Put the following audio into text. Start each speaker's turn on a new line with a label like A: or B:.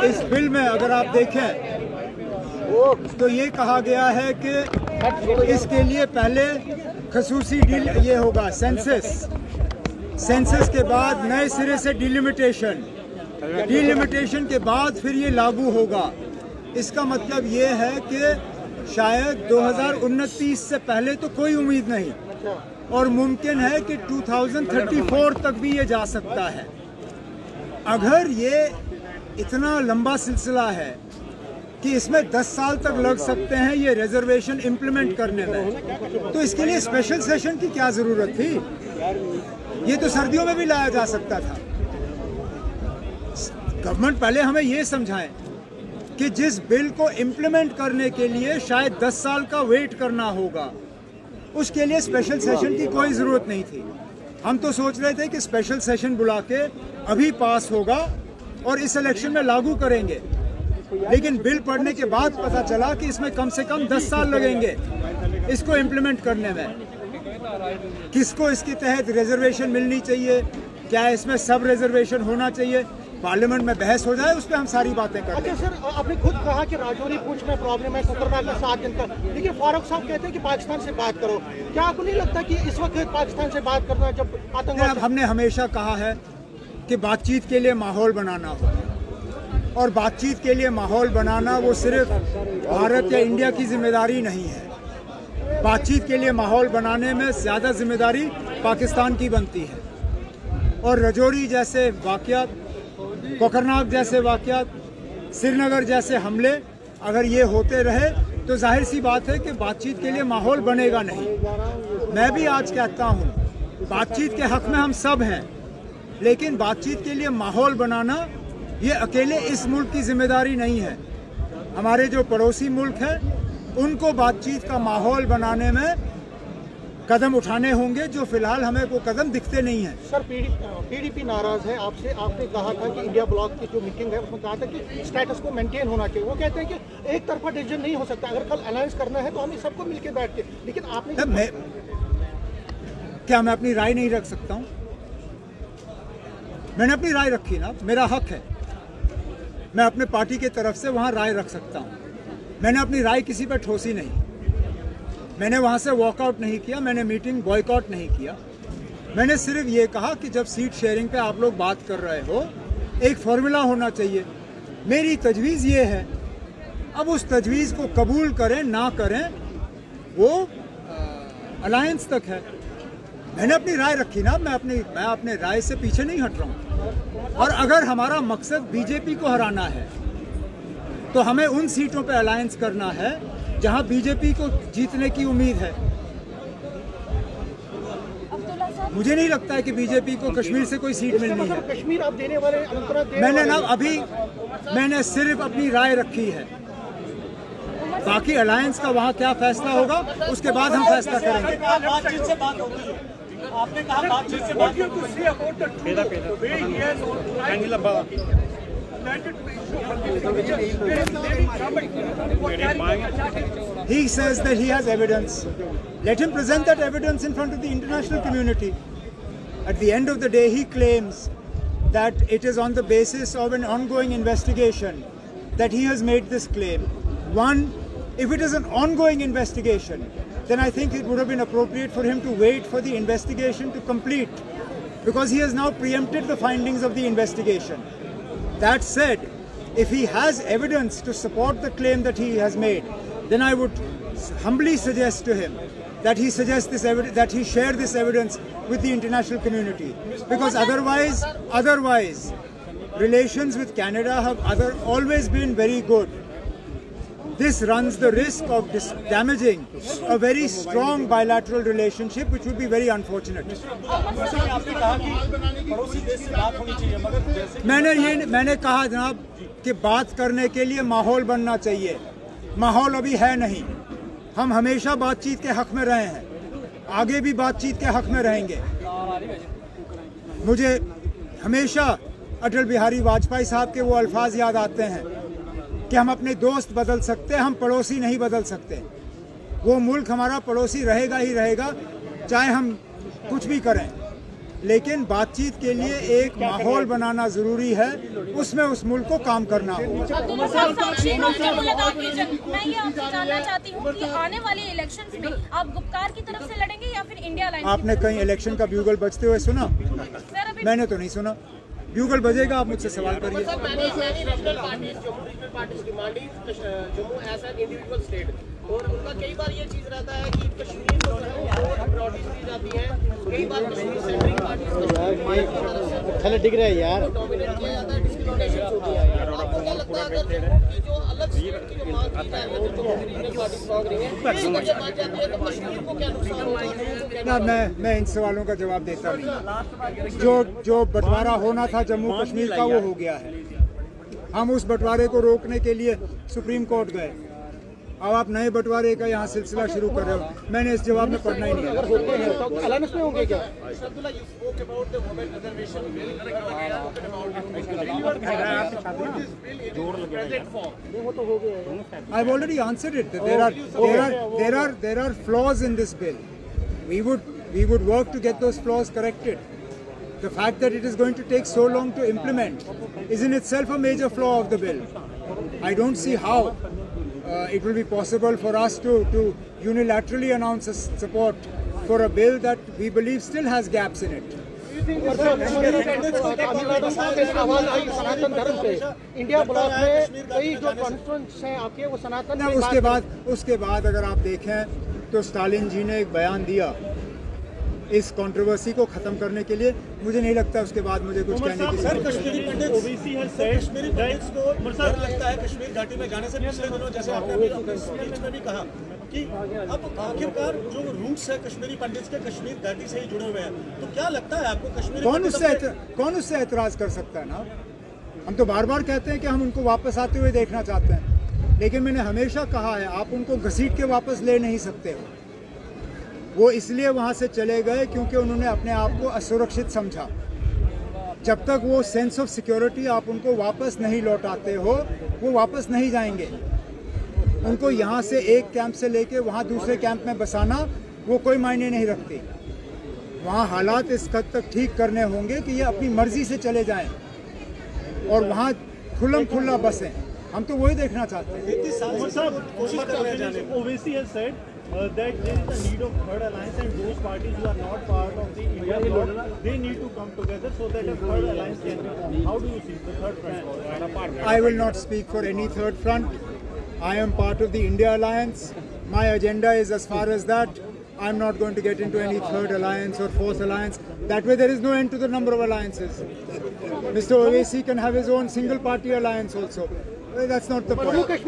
A: इस बिल में अगर आप देखें तो ये कहा गया है कि इसके लिए पहले खसूसी डील ये होगा सेंसस के बाद नए सिरे से डिलिमिटेशन के बाद फिर ये लागू होगा। इसका मतलब ये है कि शायद 2029 से पहले तो कोई उम्मीद नहीं और मुमकिन है कि 2034 तक भी ये जा सकता है। अगर ये इतना लंबा सिलसिला है कि इसमें 10 साल तक लग सकते हैं ये रिजर्वेशन इम्प्लीमेंट करने में, तो इसके लिए स्पेशल सेशन की क्या ज़रूरत थी? ये तो सर्दियों में भी लाया जा सकता था। गवर्नमेंट पहले हमें ये समझाएं कि जिस बिल को इम्प्लीमेंट करने के लिए शायद 10 साल का वेट करना होगा, उसके लिए स्पेशल सेशन की कोई ज़रूरत नहीं थी। हम तो सोच रहे थे कि स्पेशल सेशन बुला के अभी पास होगा और इस इलेक्शन में लागू करेंगे, लेकिन बिल पढ़ने के बाद पता चला कि इसमें कम से कम 10 साल लगेंगे इसको इम्प्लीमेंट करने में। किसको इसके तहत रिजर्वेशन मिलनी चाहिए, क्या इसमें सब रिजर्वेशन होना चाहिए, पार्लियामेंट में बहस हो जाए, उस पर हम सारी बातें करते हैं।
B: अच्छा सर, आपने खुद कहा कि राजौरी पूंछ में प्रॉब्लम है, कुकरनाग में 7 दिन का, लेकिन फारूक साहब कहते हैं कि पाकिस्तान से बात करो। क्या आपको नहीं लगता कि इस वक्त पाकिस्तान से बात करना जब आतंकवाद?
A: हमने हमेशा कहा है कि बातचीत के लिए माहौल बनाना हो, और बातचीत के लिए माहौल बनाना वो सिर्फ भारत या इंडिया की जिम्मेदारी नहीं है। बातचीत के लिए माहौल बनाने में ज़्यादा जिम्मेदारी पाकिस्तान की बनती है। और राजौरी जैसे वाक़यात, कोकरनाग जैसे वाक़यात, श्रीनगर जैसे हमले अगर ये होते रहे तो जाहिर सी बात है कि बातचीत के लिए माहौल बनेगा नहीं। मैं भी आज कहता हूँ बातचीत के हक़ में हम सब हैं, लेकिन बातचीत के लिए माहौल बनाना ये अकेले इस मुल्क की जिम्मेदारी नहीं है। हमारे जो पड़ोसी मुल्क हैं उनको बातचीत का माहौल बनाने में कदम उठाने होंगे, जो फिलहाल हमें वो कदम दिखते नहीं हैं।
B: सर, पीडीपी नाराज है आपसे। आपने कहा था कि इंडिया ब्लॉक की जो मीटिंग है उसमें कहा था कि स्टेटस को मेंटेन होना चाहिए। वो कहते हैं कि एक तरफा डिसीजन नहीं हो सकता, अगर कल अलायंस करना है तो हमें सबको मिलकर बैठ के। लेकिन आपने
A: क्या मैं अपनी राय नहीं रख सकता हूँ? मैंने अपनी राय रखी ना, मेरा हक है। मैं अपने पार्टी के तरफ से वहाँ राय रख सकता हूँ। मैंने अपनी राय किसी पर ठोसी नहीं, मैंने वहाँ से वॉकआउट नहीं किया, मैंने मीटिंग बॉयकॉट नहीं किया। मैंने सिर्फ ये कहा कि जब सीट शेयरिंग पे आप लोग बात कर रहे हो, एक फार्मूला होना चाहिए। मेरी तजवीज़ ये है, अब उस तजवीज़ को कबूल करें ना करें वो अलायंस तक है। मैंने अपनी राय रखी ना, मैं अपने राय से पीछे नहीं हट रहा हूँ। और अगर हमारा मकसद बीजेपी को हराना है तो हमें उन सीटों पे अलायंस करना है जहां बीजेपी को जीतने की उम्मीद है। मुझे नहीं लगता है कि बीजेपी को कश्मीर से कोई सीट मिलनी है।
B: कश्मीर आप देने वाले
A: मैंने ना अभी मैंने सिर्फ अपनी राय रखी है, बाकी अलायंस का वहां क्या फैसला होगा उसके बाद हम फैसला करेंगे।
B: आपने कहा बातचीत से बात
A: He says that he has evidence. Let him present that evidence in front of the international community. At the end of the day, he claims that it is on the basis of an ongoing investigation that he has made this claim. One, if it is an ongoing investigation, then I think it would have been appropriate for him to wait for the investigation to complete, because he has now preempted the findings of the investigation. That said, if he has evidence to support the claim that he has made, then I would humbly suggest to him that he suggest this that he share this evidence with the international community, because otherwise relations with Canada have always been very good. This runs the risk of damaging a very strong bilateral relationship, which would be very unfortunate. मैंने कहा जनाब कि बात करने के लिए माहौल बनना चाहिए। माहौल अभी है नहीं। हम हमेशा बातचीत के हक में रहे हैं, आगे भी बातचीत के हक में रहेंगे। मुझे हमेशा अटल बिहारी वाजपेयी साहब के वो अल्फाज याद आते हैं कि हम अपने दोस्त बदल सकते हैं, हम पड़ोसी नहीं बदल सकते। वो मुल्क हमारा पड़ोसी रहेगा ही रहेगा, चाहे हम कुछ भी करें। लेकिन बातचीत के लिए एक माहौल बनाना जरूरी है, उसमें उस मुल्क को काम करना होगा।
C: मैं ये आपसे जानना चाहती हूँ कि आने वाले इलेक्शंस में आप गुप्कार की तरफ से लड़ेंगे या फिर इंडिया लाइन?
A: आपने कहीं इलेक्शन का ब्यूगल बजते हुए सुना? मैंने तो नहीं सुना। ब्यूगल बजेगा, आप मुझसे सवाल करिए।
D: और उनका कई बार ये चीज रहता है कि कश्मीर को जो है वो प्रायोरिटी दी जाती है, कई बार कश्मीर सेंट्रिंग पार्टीज दिख रहा है यार डोमिनेट किया जाता है, डिस्क्रिमिनेशन होती है। आपको क्या लगता है अगर की जो अलग स्टेट की जो मांग की जा रही है, जो रीजनल पार्टीज मांग रही है, जब बात जाती है तो कश्मीर को क्या नुकसान होगा?
A: ना, मैं इन सवालों का जवाब देता नहीं। जो बंटवारा होना था जम्मू कश्मीर का वो हो गया है। हम उस बंटवारे को रोकने के लिए सुप्रीम कोर्ट गए। अब आप नए बंटवारे का यहाँ सिलसिला शुरू कर रहे हो। मैंने इस जवाब में पढ़ना ही नहीं है।
B: अलायंस में होंगे क्या?
A: I've already answered it. There are flaws in this bill. We would work to get those flaws corrected. The fact that it is going to take so long to implement is in itself a major flaw of the bill. I don't see how it will be possible for us to unilaterally announce a support for a bill that we believe still has gaps in it.
B: आवाज आई सनातन धर्म पे, India block में कई जो conference हैं आपके वो सनातन
A: ना, उसके बाद अगर आप देखें तो स्टालिन जी ने एक बयान दिया इस कंट्रोवर्सी को खत्म करने के लिए। मुझे नहीं लगता उसके बाद मुझे कुछ कहने की जरूरत है।
E: कश्मीरी पंडित्स को डर लगता है कश्मीर घाटी में जाने से। पिछले दिनों जैसे आपने अभी अपने स्पीच में भी कहा कि अब आखिरकार जो रूट्स है कश्मीरी पंडित्स के कश्मीर घाटी से ही जुड़े हुए हैं, तो क्या लगता है आपको कश्मीरी
A: कौन उससे एतराज कर सकता है? ना, हम तो बार बार कहते हैं कि हम उनको वापस आते हुए देखना चाहते हैं, लेकिन मैंने हमेशा कहा है आप उनको घसीट के वापस ले नहीं सकते हो। वो इसलिए वहाँ से चले गए क्योंकि उन्होंने अपने आप को असुरक्षित समझा। जब तक वो सेंस ऑफ सिक्योरिटी आप उनको वापस नहीं लौटाते हो, वो वापस नहीं जाएंगे। उनको यहाँ से एक कैंप से लेके वहाँ दूसरे कैंप में बसाना वो कोई मायने नहीं रखती। वहाँ हालात इस हद तक ठीक करने होंगे कि ये अपनी मर्जी से चले जाएं और वहाँ खुल्लम खुल्ला बसें। हम तो वही देखना चाहते हैं।
E: that there is a need of third alliance and those parties who are not part of the India bloc, they need to come together so that a third alliance can be formed. How do you see the third front?
A: I will not speak for any third front. I am part of the India alliance. My agenda is as far as that. I'm not going to get into any third alliance or fourth alliance. That way there is no end to the number of alliances. Mr. Owaisi can have his own single party alliance also. That's not the point.